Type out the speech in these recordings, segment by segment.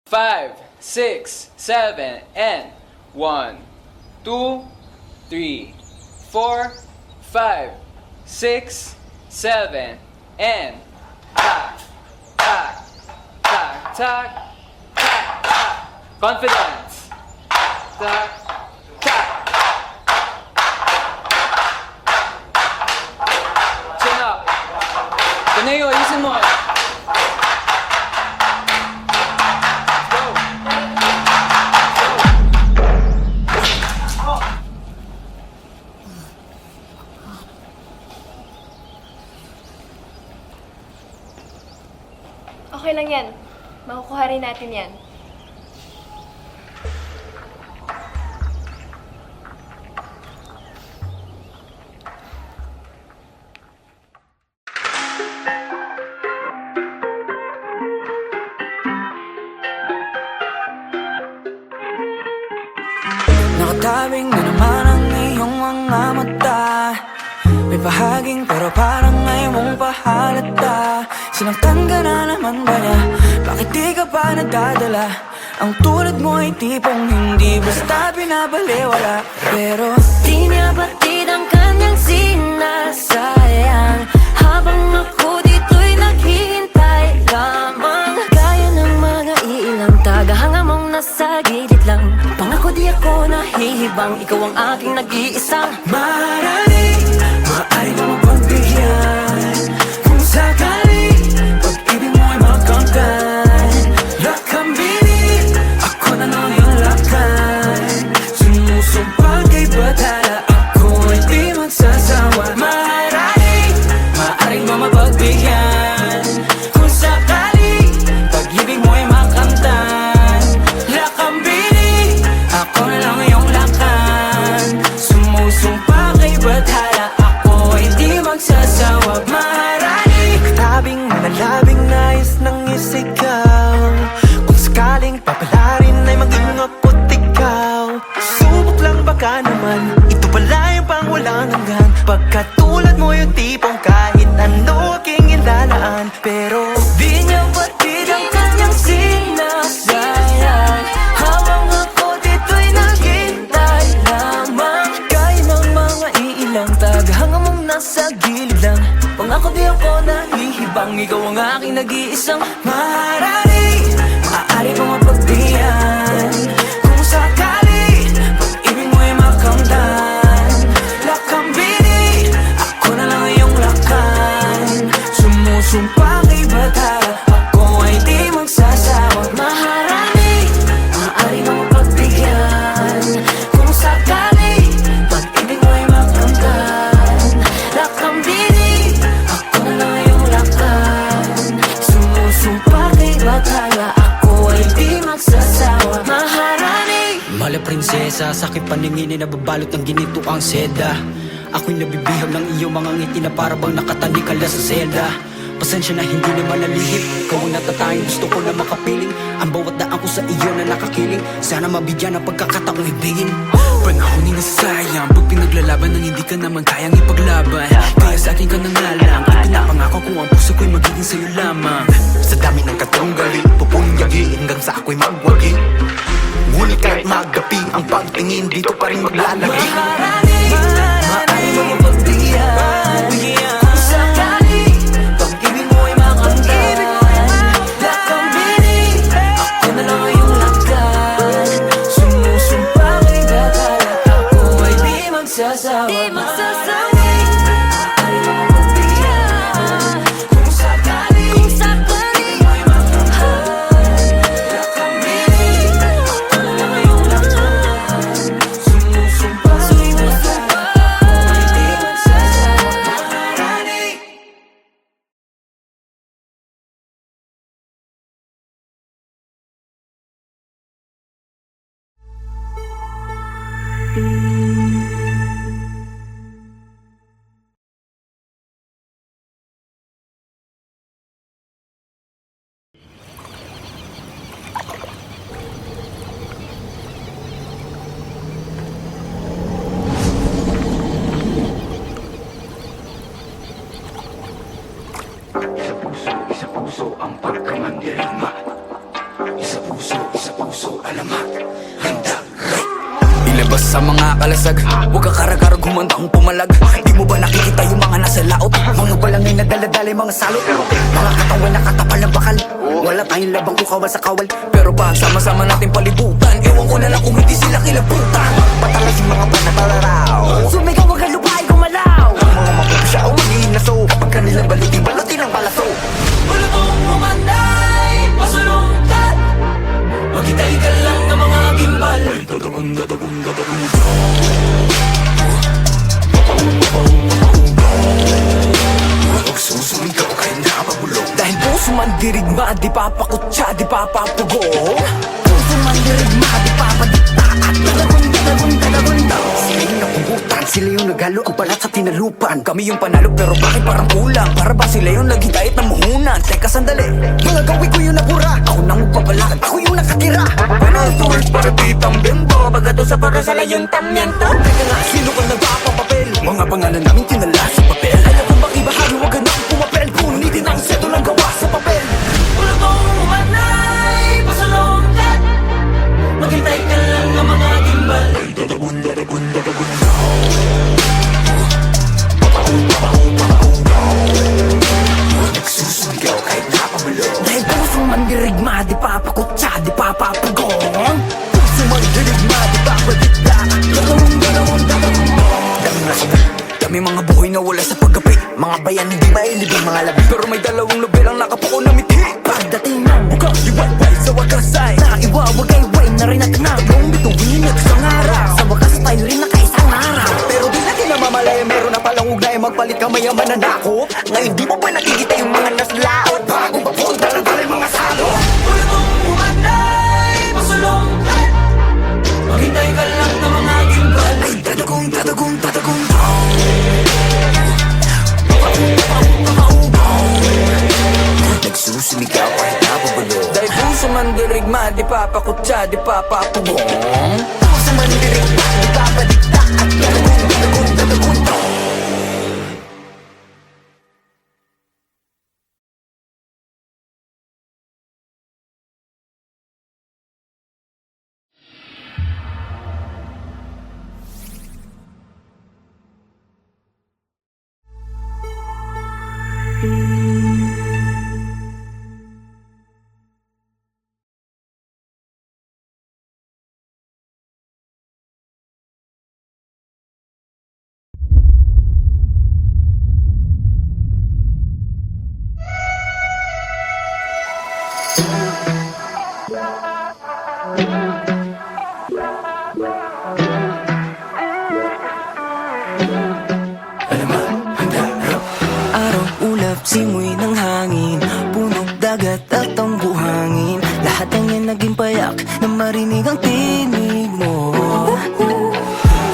5, 6, 7, and 1, 2, 3, 4, 5, 6, 7, and tak, tak, tak, tak, tak, tak. Confidence. Tak, tak. Chin up. Taneo, ayusin mo. Okay lang yan. Makukuha rin natin yan. Nakatabing na naman ang iyong mga mata. May bahaging pero parang ngayon mong pahalata. Sinaktan ka na naman ba niya? Bakit di ka pa nadadala? Ang tulad mo ay tipong hindi basta binabaliwala. Pero di niya batid ang kanyang sinasayang, habang ako dito'y naghihintay lamang. Gaya ng mga iilang tagahanga mong nasa gilid lang. Pangako di ako nahihibang, ikaw ang aking nag-iisang maaaring mo mapagbigyan. Kung sakali pag-ibig mo ay makamtan. Lakambinin, ako na lang yung lakan. Sumusumpang kay batala, ako ay di magsasawa. Maaaring mo mapagbigyan. Kung sakali pag-ibig mo ay makamtan. Lakambinin, ako na lang yung lakan. Sumusumpang kay batala, magsasawa. Maaaring tabing nalabing nais ng isigaw. Kung sakaling papalarin ay maging ako't ikaw. Subok lang baka naman, ito pala yung pang walang hanggan. Pagkatulad mo yung tipong kahit ano aking ilalaan. Pero di niya batid ang kanyang sinasayang, habang ako dito'y naghintay lamang. Gaya ng mga iilang tagahanga mong nasa gilid lang. Pangako di ako nahihibang, ikaw ang aking nag-iisang maaari mo mapagbigyan. Kung sakali pag-ibig mo ay makamtan. Lakambinin, ako na lang iyong lakan. Sumusumpa kay batala, ako ay di magsasawa. Maaari mo mapagbigyan. Kung sakali pag-ibig mo ay makamtan. Lakambinin, ako na lang iyong lakan. Sumusumpa kay batala, ako ay di magsasawa. Mala prinsesa, sa aking paningin ay nababalot ng ginito ang seda. Ako'y nabibihag ng iyong mga ngiti na para bang nakatalikala sa selda. Pasensya na hindi naman nalihip, ikaw ang natatanging gusto ko na makapiling. Ang bawat daan ko sa iyo na nakakiling, sana mabigyan ng pagkakataong ibigin. Panahon ay nasasayang, pag pinaglalaban ng hindi ka naman kayang ipaglaban. Kaya sa akin ka na nga lang, ipinapangako ko ang puso ko'y magiging sa'yo lamang. Sa dami ng katunggali, pupunyagi hanggang sa ako'y magwagi. Ngunit kahit magapi, ang pagtingin dito pa rin maglalagi. Maaari mo mapagbigyan. Kung sakali pag-ibig mo ay makamtan. Lakambinin, ako na lang iyong lakan. Sumusumpa kay batala, ako ay di magsasawa. Maaari mo mapagbigyan. Kung sakali pag-ibig mo ay makamtan. Lakambinin, ako na lang iyong lakan. Sumusumpa kay batala, ako ay di magsasawa. Maaari. Isa puso ang pagkamandirigma. Isa puso sa puso, alamat, handa. Ilabas sa mga kalasag, huwag ka karagarag, humanda kong pumalag. Di mo ba nakikita yung mga nasa laot? Mga balangay na daladalay, mga salot. Mga katawan na katapal ng bakal. Wala tayong labang kung kawal sa kawal. Pero pag sama-sama natin palibutan, ewan ko na lang kung hindi sila kilabutan. Patalas yung mga panatalaraw. Sumigaw wag ka lupay gumalaw. Ang mga mapupusya o magiging naso, kapag kanilang balutin ang palaso. Bulutong umanday, pasulungkat. Maghintay ka lang ng mga gimbal. Susumigaw kayo na mabulong. Dahil puso man dirigma, di papakutsa, di papapugong. Puso man dirigma, di papadikta, at dalagunda. Sila yung napugutan, sila yung naghalo ang balat sa tinalupan. Kami yung panalo pero bakit parang kulang? Para ba sila yung naghigayat ng muhunan? Teka sandali, Mga gawin ko yung nabura, ako nang magpapalakad, ako yung nakatira. Panasulit para di tambiento, pagdato sa parasala yung tamyento. Teka nga, sino ka nagpapapapel? Mga pangalan namin kinala sa papel. Alam kong bang ibahagi, huwag ka nang pumapel. Punitin ang seto lang gawa sa papel. Bulutong umanday, pasulungkat. Maghintay ka lang ng mga gimbal. Nagsusumigaw kahit napabulong. Dahil puso man dirigma, di papakutsa, di papapugong. Puso man dirigma, di papadikta, dami mga buhay na wala sa paggapi. Mga bayan hindi mailibing mga labi. Pero may dalawang nobel ang nakapuko na mithi. Pagdating ng Buka, iwayway sa wakas ay naiwawagay-way na rin at Nagong bituin at isang araw. Sa wakas tayo rin nakaisang araw. Pero di natin namamalaya, meron na palang ugnay. Magpalit ka maya mananakop. Ngayon di mo pa nakikita yung mga naslaot. Bago papunta lang tayo mga salo. Bulutong umanday, pasulungkat. Maghintay ka lang ng mga gimbal. Tatagong. Nagsusumigaw kahit napabulong. Dahil puso man dirigma, di papakutsa, di papapugong. Puso man dirigma, di papadikta, at tatagong. Araw, ulap, simoy ng hangin, punog, dagat at ang buhangin. Lahat ng yan naging payak na marinig ang tinig mo.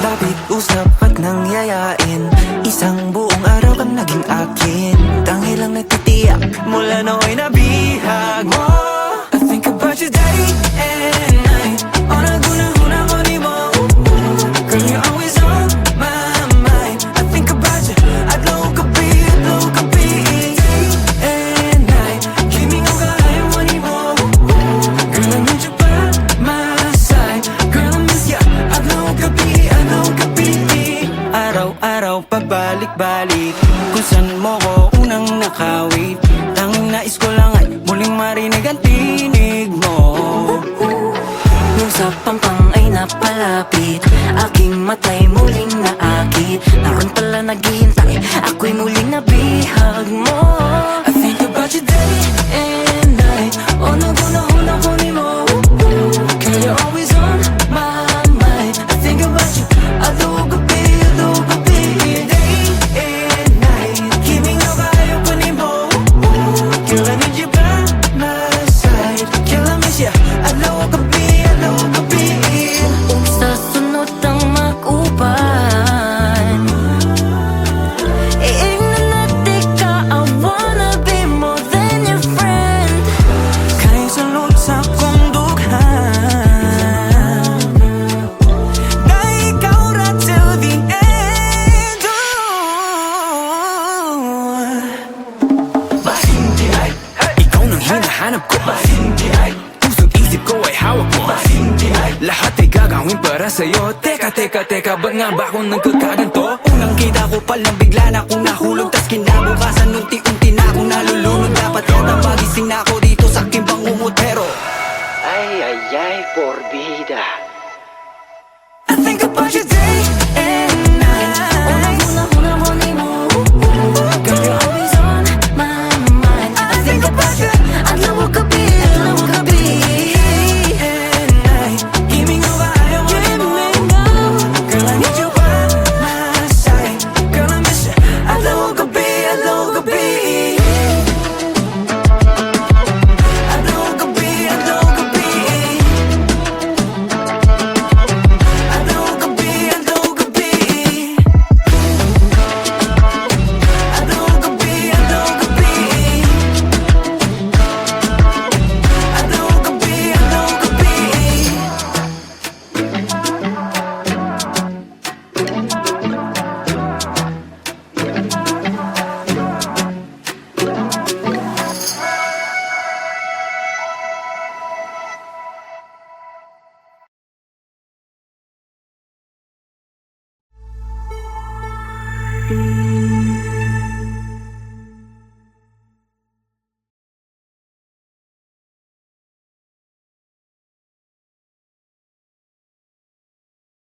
Lapit, usap at nangyayain, isang buong araw kang naging akin. Tangil lang nagtitiyak mula nooy nabihag mo. I think about you day and night, on a guna-guna ko ni mo. Girl, you're always on my mind. I think about you, adlaw gabi day and night. Kiming ang kaya mo ni mo. Girl, I need you by my side. Girl, I miss ya, adlaw gabi Araw-araw pabalik-balik, kung saan mo ko unang nakawit. Tanging nais ko lang ay muling marinig ang tinig mo. Nung sa pampang ay napalapit, aking matay muling naakit. Naroon pala naghihintay, ako'y muling nabihag mo. I think about you day and night, on a guna-huna ko ni mo. Girl, you're always on my mind. I think about you, adlaw gabi day and night. Kiming ang kaya ko ni mo. Girl, I need you by my side. Girl, I miss ya, adlaw gabi sa sunod ang mag-uban. Iingnan natin kaaway. para sa'yo. Teka, ba't nga ba ako nagkakaganto? Unang kita ko palang bigla na akong nahulog, tas kinabukasan unti-unti na akong nalulunod. Dapat yata magising na ako dito sa aking bangungot, pero Ay, porbida. I think about you day and night. Unang-una mo ni mo, girl, you're always on my mind. I think about you, adlaw o gabi. And night, himing mo ba ayaw mo di mo? Girl, I need you by my side. Girl, I miss you. Adlaw o gabi, adlaw o gabi. Adlaw o gabi, adlaw o gabi. Adlaw o gabi, adlaw o gabi. Adlaw o gabi, adlaw o gabi. Adlaw o gabi, adlaw o gabi.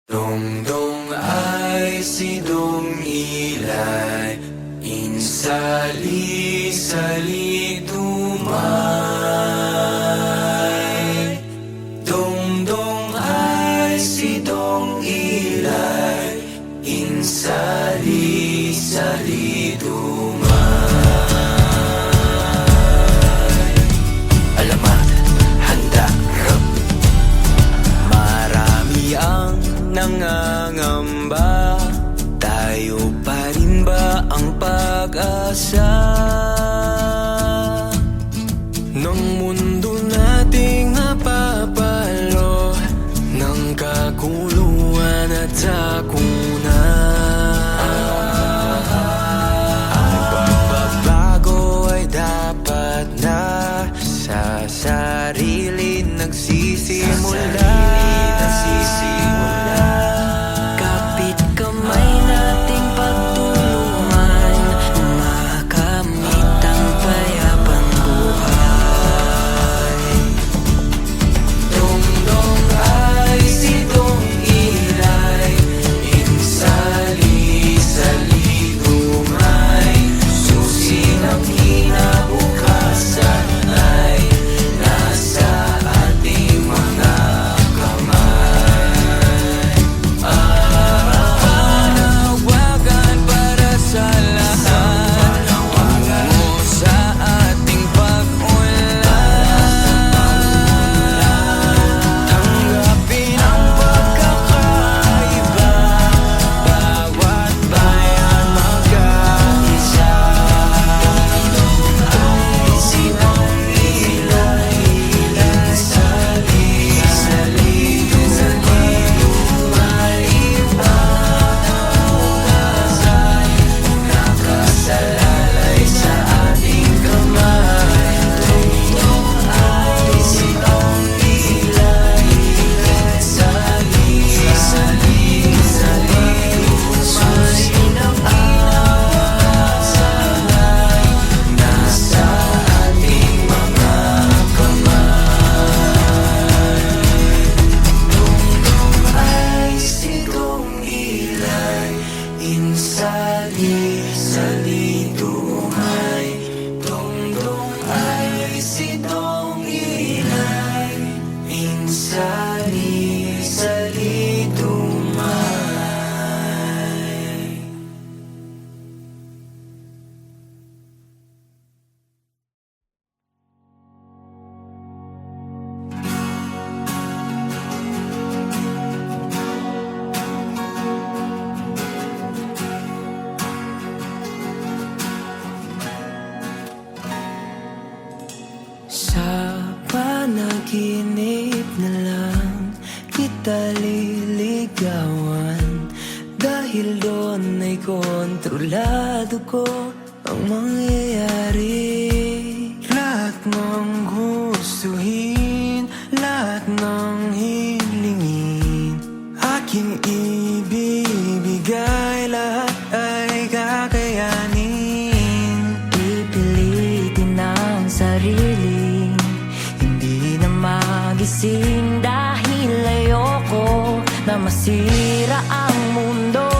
Dongdong ay si Dong Ilay, insali-sali dumay. Dongdong ay si Dong Ilay, insali-sali dumay. Alamat, handa, rap. Marami ang nangangamba, tayo pa rin ba ang pag-asa ng mundo nating napapalo ng kaguluhan at sakunan? Ang pagbabago ay dapat na sa sarili nagsisimula. Kapit kamay nating pagtulungan, makamit ang payapang buhay. Dongdong ay si Dong Ilay, insali-sali dumay. Susi ng kinabukasan ay nasa ating mga kamay. Panawagan para sa lahat, tungo sa ating pag-unlad. Tanggapin ang pagkakaiba, bawat bayan magkaisa. Ay si Dong Ilay, insali-sali dumay. Nakasalalay sa ating kamay. Dongdong ay si Dong Ilay, insali-sali dumay. Susi ng kinabukasan ay nasa ating mga kamay. Dongdong ay si Dong Ilay, insali-sali dumay. Dongdong ay si Dong Ilay, insali-sali dumay. Sa panaginip na lang kita liligawan, dahil doon ay kontrolado ko ang mangyayari. Lahat ng gustuhin, lahat ng hilingin aking ibibigay, lahat ay kakayanin. Pipilitin ang sarili, hindi na magising dahil ayoko na masira ang mundo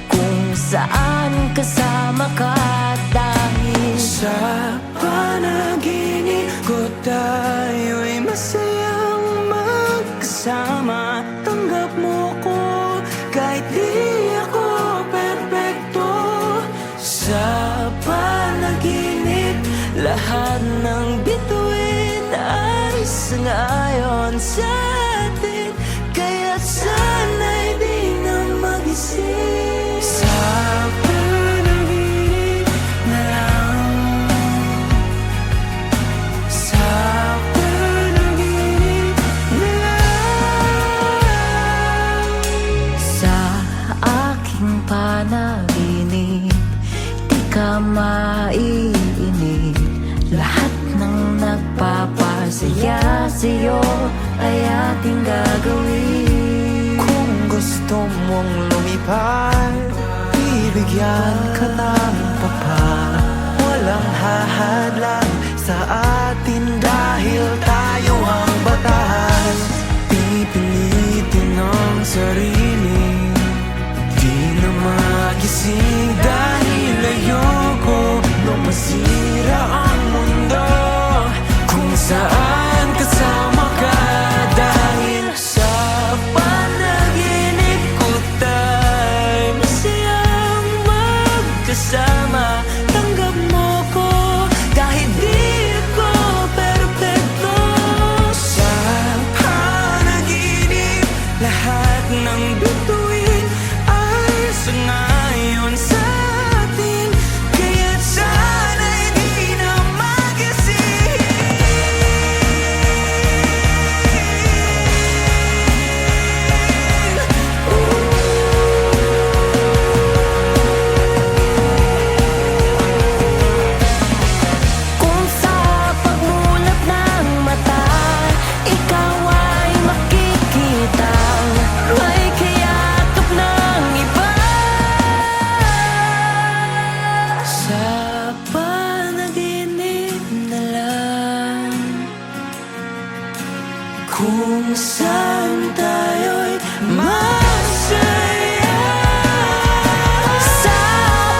kung saan kasama ka dahil Sa panaginip ko tayo'y masayang magkasama. Tanggap mo ko kahit di ako perpekto. Sa panaginip, lahat ng bituin ay sangayon sa atin, kaya sana'y di na magising. sa panaginip na lang. Sa panaginip na lang. Sa aking panaginip, di ka maiinip. Lahat ng nagpapasaya sa'yo ay ating gagawin. Kung gusto mong lumipad, bibigyan ka ng papat. Walang hahadlang sa atin dahil tayo ang batas. Pipilitin ang sarili, di na magising dahil ayoko na masira ang mundo kung saan kasama ka dahil sa panaginip ko tayo Masayang magkasama, tanggap mo ko kahit di ako perpekto. sa panaginip. Lahat ng bituin ay sangayon sa atin, kaya't sana'y di na magising. Kung sa pagmulat ng mata, ikaw ay makikita, may kayakap ng iba. Sa panaginip na lang, kung saan tayo'y masaya. Sa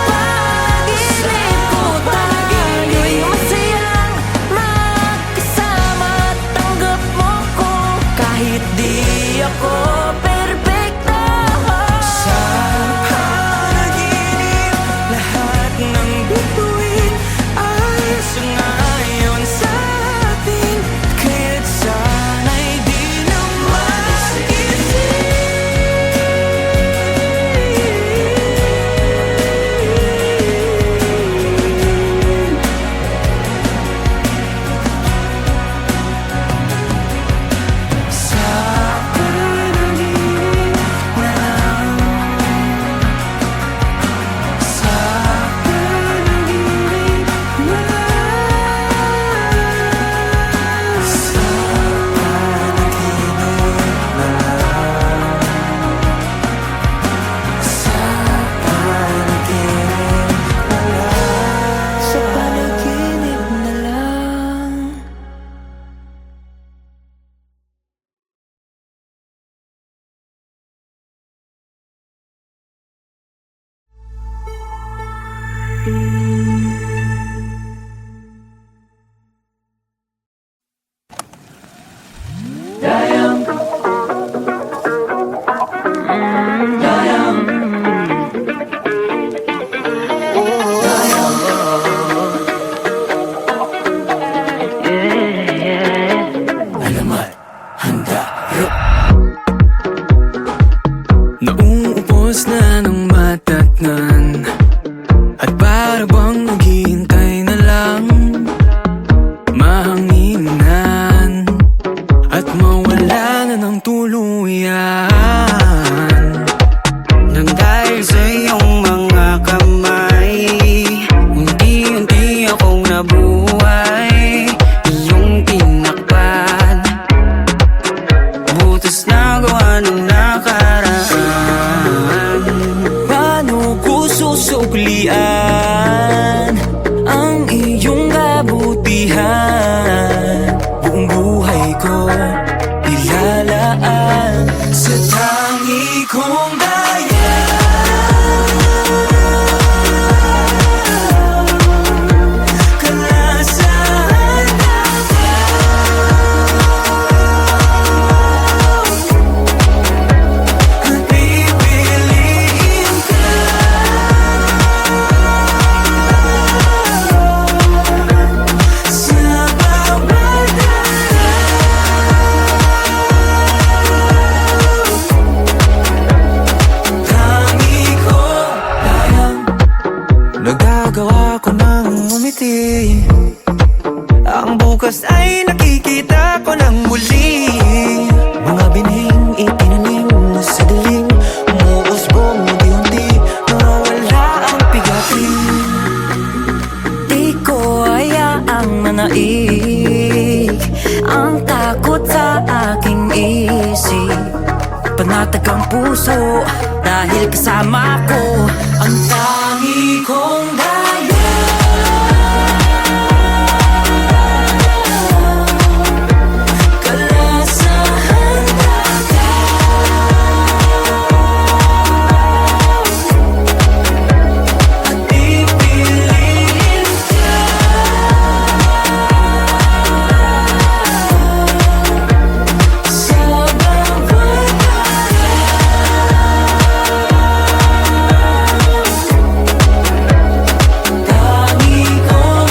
pag-ibig ko tayo'y masayang magkasama, tanggap mo ko kahit di ako perpekto. Sa panaginip, lahat ng bituin ay sangayon sa atin, kaya't sana'y di na magising. Sa panaginip na lang. Sa panaginip na lang. Sa panaginip na lang. Sa panaginip na lang. Sa panaginip na lang. Alamat, handa, nauubos na ng matatnan, at para bang naghihintay na lang mahanginan at mawala na ng tuluyan. Nang dahil sa iyong mga kamay, unti-unti akong nabuhay. Iyong tinakpan, butas na gawa ng nakaraan. ilalaan sa tangi kong daya. Kalasan at pipiliin ka sa bawat tangi ko kayang nagagawa ko ng umiti. Ang bukas ay nakikita ko ng muli. Mga binhing itinanim na sa dilim, umuusbong unti-unti, nawawala ang pigatin. Di ko hayaang manaig ang takot sa aking isip. Panatag ang puso dahil kasama ko Ang tangi kong daya. Kalasahan at pipiliin ka sa bawat tangi kong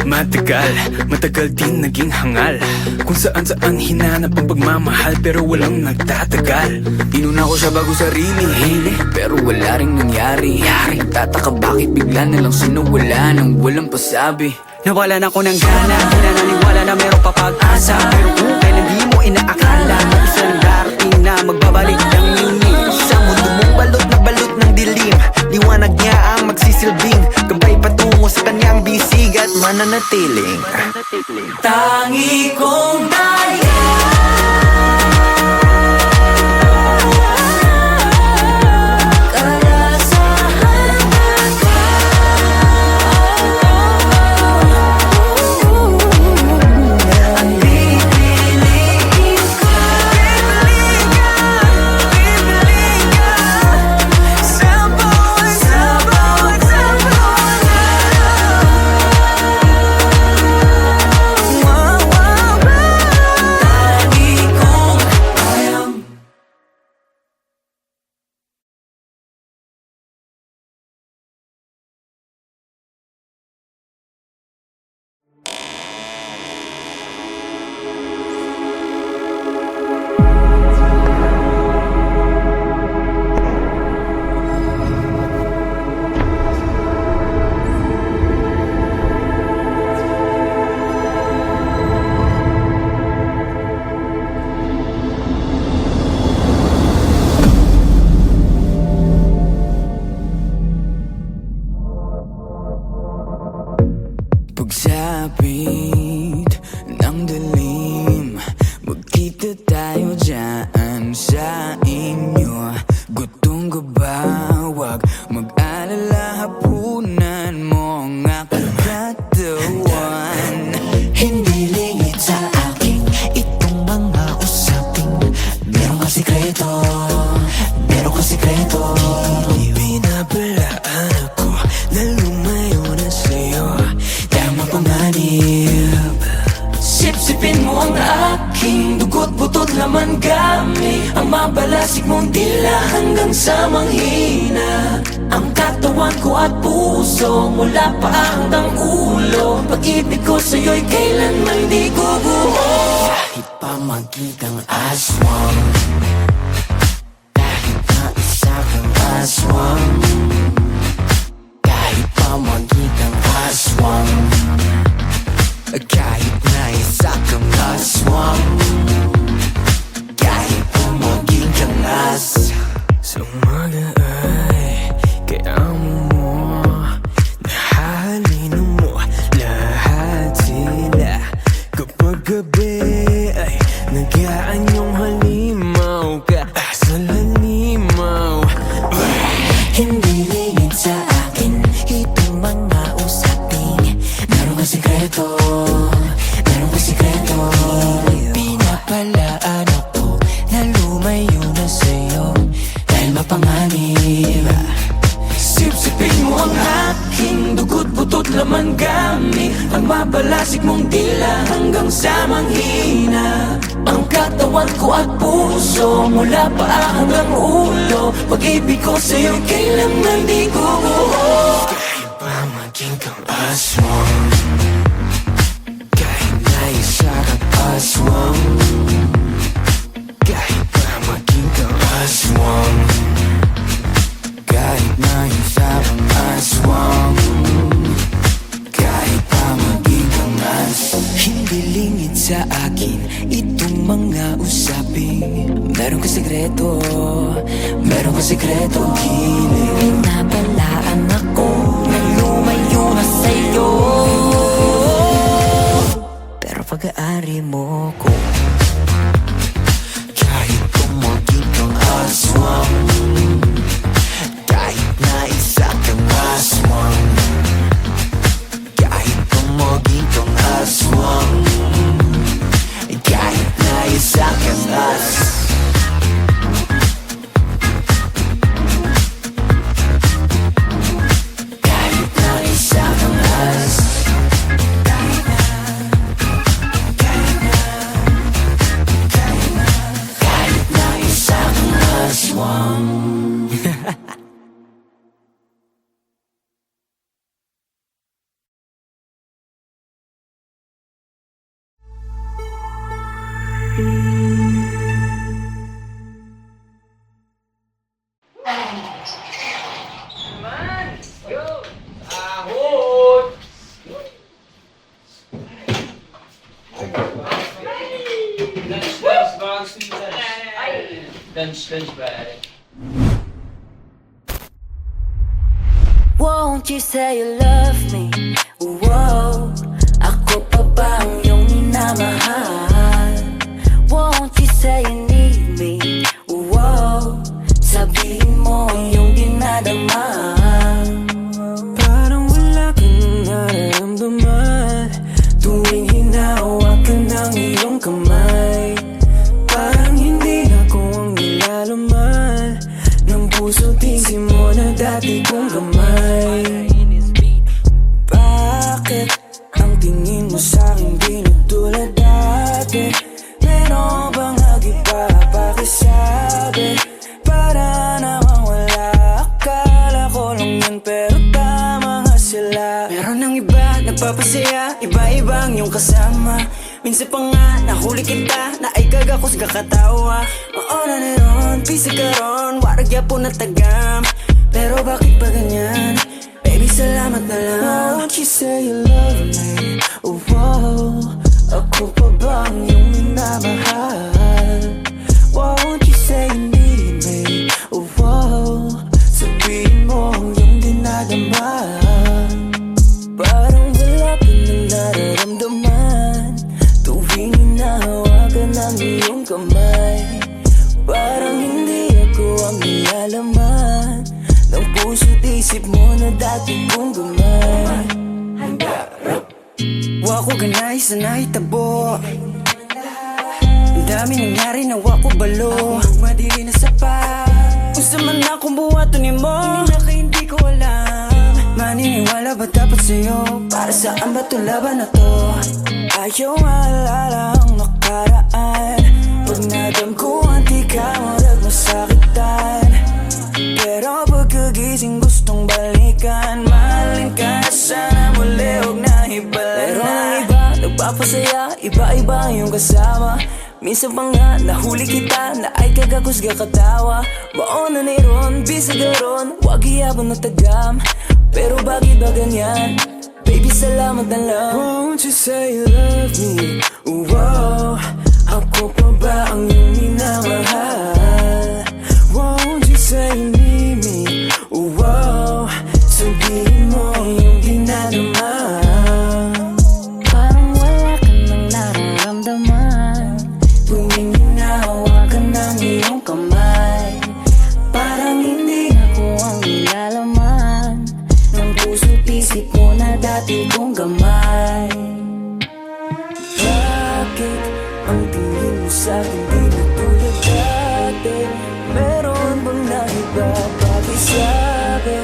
Matagal, matagal din naging hangal. Kung saan-saan hinanap ang pagmamahal, pero walang nagtatagal. Inuna ko siya bago sarili, pero wala ring nangyari. Tataka bakit bigla na lang sinawala nang walang pasabi. Nawalan ako ng gana, nananiwala na meron pa pag-asa. Pero kung kailan di mo inaakala na isang darating na magbabalik ng yuni. Sa mundo mong balot ng dilim, liwanag niya ang magsisilbing gabay patungo sa kanyang bisig at mananatiling. Tangi kong daya. Pagsapit ng dilim, magkita tayo dyan sa inyo. Gutom ka ba? Huwag mag-alala, hapunan mo ang aking katawan. Hindi lingid sa akin itong mga usaping meron kang sikreto, meron kang sikreto. Binabalaan ako na lumayo na sa'yo, tama panganib. Sipsipin mo ang aking dugo't butot laman gamit ang mabalasik mong dila hanggang sa manghina. Ang katawan ko at puso mula pa hanggang ulo, pag-ibig ko sa'yo'y kailanman di guguho. Kahit pa magkitang aswang, kahit na isa kang aswang, kahit pa magkitang aswang, kahit na isa kang aswang, kahit pa magkitang as. Sa umaga ay kailangan mo, nahalino mo lahat sila. Kapag gabi ay nag-aanyong halimaw ka sa halimaw. Hindi lingid sa akin itong mga usaping meron kang sikreto, meron kang sikreto. Pinapalala Nababalaan ako na lumayo na sa'yo dahil mapanganib. Sipsipin mo ang aking dugo't butot laman gamit ang mabalasik mong dila hanggang sa manghina ang katawan ko at puso mula paa hanggang ulo. Pag-ibig ko sa'yo kailanman di guguho. Kahit pa maging kang aswang, kahit na isa kang aswang, kahit pa maging kang aswang, kahit na isa kang aswang, kahit pa maging kang aswang. Hindi lingid sa akin itong mga usapin. Meron ka sekreto, meron ka sekreto hiling. Nabalaan ako na lumayo na sa'yo, pero pag-aari mo ko. Kahit tumagin kang aswang, kahit na isa kang aswang, kahit tumagin kang aswang, kahit na isa kang aswang. Kahit na isa kang aswang. Lunch ba? Won't you say you love me? Whoa, ako pa ba ang iyong minamahal? Won't you say you need me? Whoa, sabihin mo ang iyong dinadama. Parang wala kang nararamdaman tuwing hinahawakan ng iyong kamay. Parang hindi ako ang nilalaman ng puso't isip mo na dati kong gamay. Bakit ang tingin mo sa'kin di na tulad dati? Meron bang nag-iba pakisabi? Para namang wala, akala ko lang yan pero tama nga sila. Meron ng iba nagpapasaya, iba-iba ang iyong kasama. Minsan pa nga nahuli kita na ay kagakos kakatawa. Maona na ron, pisig ka ron, waragya po na tagam. Pero bakit ba ganyan? Baby, salamat na lang. Won't you say you love me? Oh, wow. Ako pa ba ang iyong minamahal? Won't you say you need me? Oh, wow. Sabihin mo ang iyong dinadama. Parang wala ka nang nararamdaman tuwing hinahawakan ng iyong kamay. Parang hindi ako ang nilalaman ng puso't isip mo na dati kong gamay. Wako ganay sa naitabo, ang dami nangyari na wako balo. Madili na sapat kung saan man akong buwatunin mo. Hindi ko alam, maniniwala ba dapat sa'yo? Para saan ba itong laban na to? Ayaw maalala ang nakaraan. Pag nadamkuhan di ka marag masakitan. Pero pagkagising gustong balikan. Mahalin ka na sana muli, huwag na hibala. Pero ang iba nagpapasaya, iba-iba yung kasama. Minsan pa nga nahuli kita na ay kagakos kakatawa. Maona na ron, bisig ka ron, wag iyabang na tagam. Pero bakit ba ganyan? Baby, salamat na lang. Won't you say you love me? Wow, ako pa ba ang iyong minamahal? Won't you say you need me? Wow, sabihin mo ang iyong dinadama. Parang wala ka nang nararamdaman Tuwing hinahawakan ng iyong kamay. parang hindi ako ang nilalaman ng puso't isip mo na dati kong gamay. Bakit ang tingin mo sa hindi na tulad dati. Meron bang naiba pakisabi?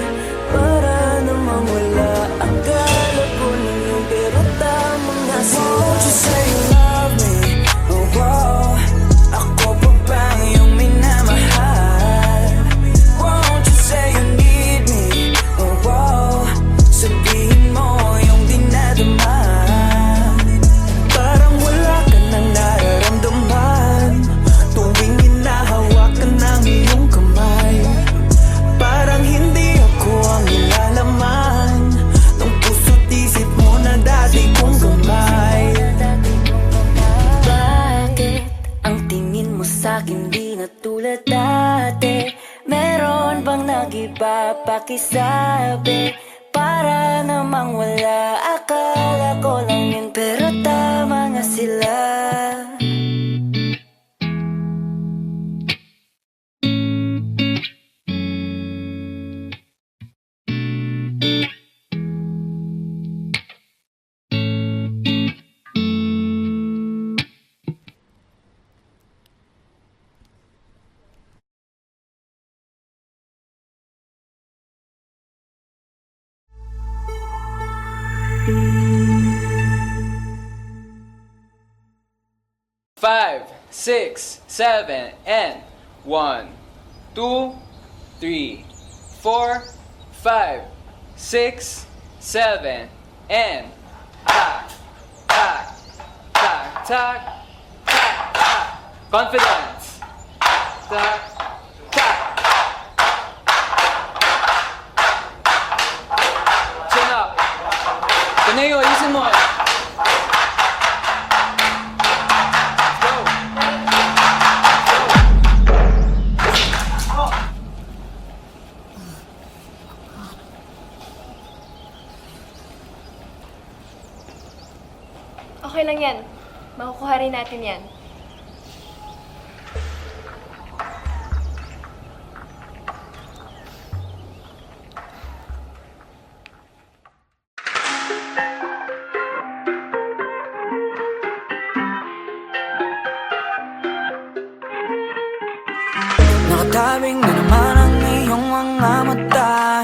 Para namang wala. Akala ko lang yun pero tama nga sila. Won't you say you love me? Oh, oh. Ako pa bang iyong minamahal? Won't you say you need me? Oh, oh. Sabihin mo yung dinadama. Parang wala ka nang nararamdaman tuwing hinahawakan ng iyong kamay. Parang hindi ako ang ilalaman ng puso't isip mo na dati kong gamay. Bakit ang tingin mo sa'kin di na tulad dati? Meron bang nag-iba pakisabi? Para namang wala. Akala ko lang yun pero tama nga sila. Five, six, seven, and 1, 2, 3, 4, 5, 6, 7, and tack, tack, tack, tack, tack, tack. Confidence. Tack, tack. Chin up. Taneo, ayusin mo. Okay lang yan. Makukuha rin natin yan. Nakatabing na naman ang iyong mga mata.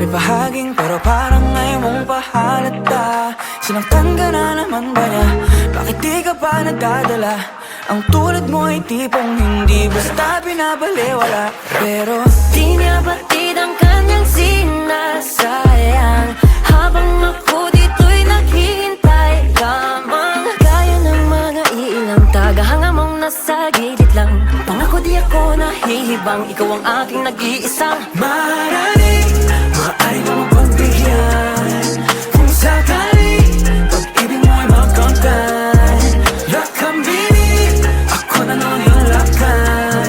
May bahaging pero parang ngayon mong pahalata. Sinaktan ka na naman ba niya? Bakit di ka pa nagdadala? Ang tulad mo ay tipong hindi basta binabaliwala. Pero Di niya batid ang kanyang sinasayang habang ako dito'y naghihintay lamang. Gaya ng mga ilang tagahanga mong nasa gilid lang. Pangako di ako nahihibang, ikaw ang aking nag-iisang maaari mo mapagbigyan. Kung sakali pag-ibig mo ay magkamtan. Lakambini, ako na lang yung lakan.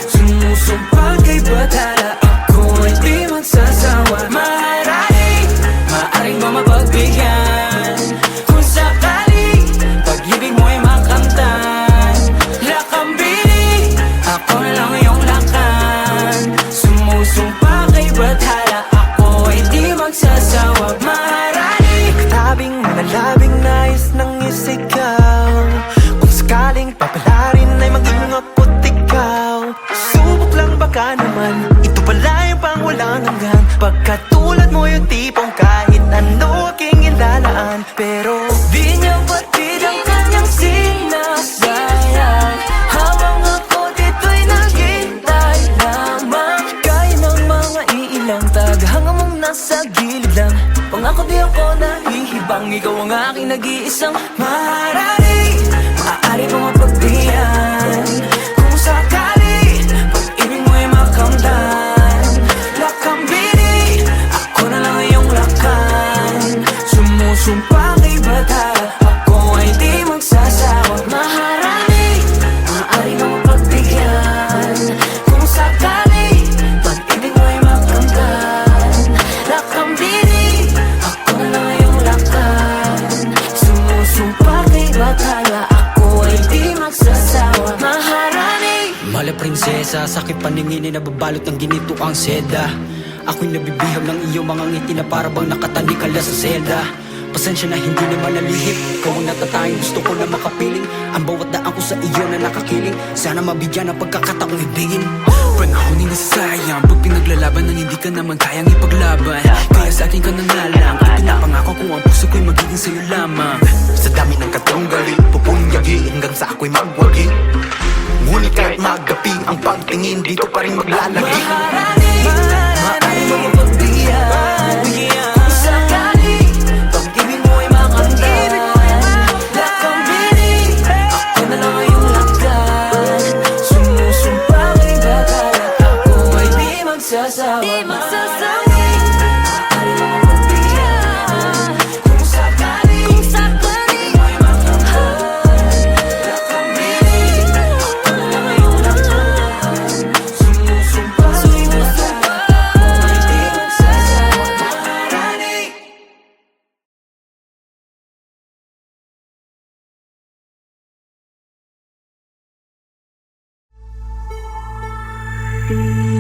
Sumusumpa kay batala, ako ay di magsasawa. Maaari mo mapagbigyan. Kung sakali pag-ibig mo ay magkamtan. Lakambini, ako na lang yung lakan. Sumusumpa kay batala, magsasawa. Maharani katabing malabing nais ng isigaw. Kung sakaling papalarin ay maging ako't ikaw. Subok lang baka naman ito pala yung pang walang hanggan. Pagkatulad mo yung tipong kahit ano aking ilalaan. Pero di niya batid ang kanyang sinasayang habang ako dito'y naghintay lamang. Gaya ng mga iilang tagahanga mong nasa gilid lang. Pangako di ako nahihibang, ikaw ang aking nag-iisang maaari mo mapagbigyan. Kung sakali pag-ibig mo ay makamtan. Lakambini, ako na lang iyong lakan. Sumusumpa kay batala, ako ay di magsasawa. Maaari mo mapagbigyan. Kung sakali pag-ibig mo ay makamtan. Lakambini, ako na lang iyong lakan. Sumusumpa kay batala, ako ay di magsasawa. Mala prinsesa, sakit paningin na nababalot ng ginito ang seda. Ako'y nabibihag ng iyong mga ngiti na parabang nakatalikala sa selda. Pasensya na hindi naman nalihip. Ikaw ang natatayang gusto ko na makapiling. Ang bawat daan ko sa iyo na nakakiling. Sana mabigyan ng pagkakataong ibigin. Panahon ay nasasayang pag pinaglalaban ng hindi ka naman kayang ipaglaban. Kaya sa akin ka na nga lang, ipinapangako ko ang puso ko'y magiging sa'yo lamang. Sa dami ng katunggali, pupunyagi hanggang sa ako'y magwagi. Ngunit kahit magapi ang pagtingin, dito pa rin maglalagi. Maaaring mo mapagbigyan kung sakali pag-ibig mo ay makamtan. Lakambili, ako na lang ang iyong lakad. Sumusumpa kay bakal at ako ay di magsasawa. Maaaring mo mapagbigyan kung sakali pag-ibig mo ay makamtan. Lakambili, ako na lang ang iyong lakad. Sumusumpa kay bakal at ako ay di magsasawa. Maaaring Thank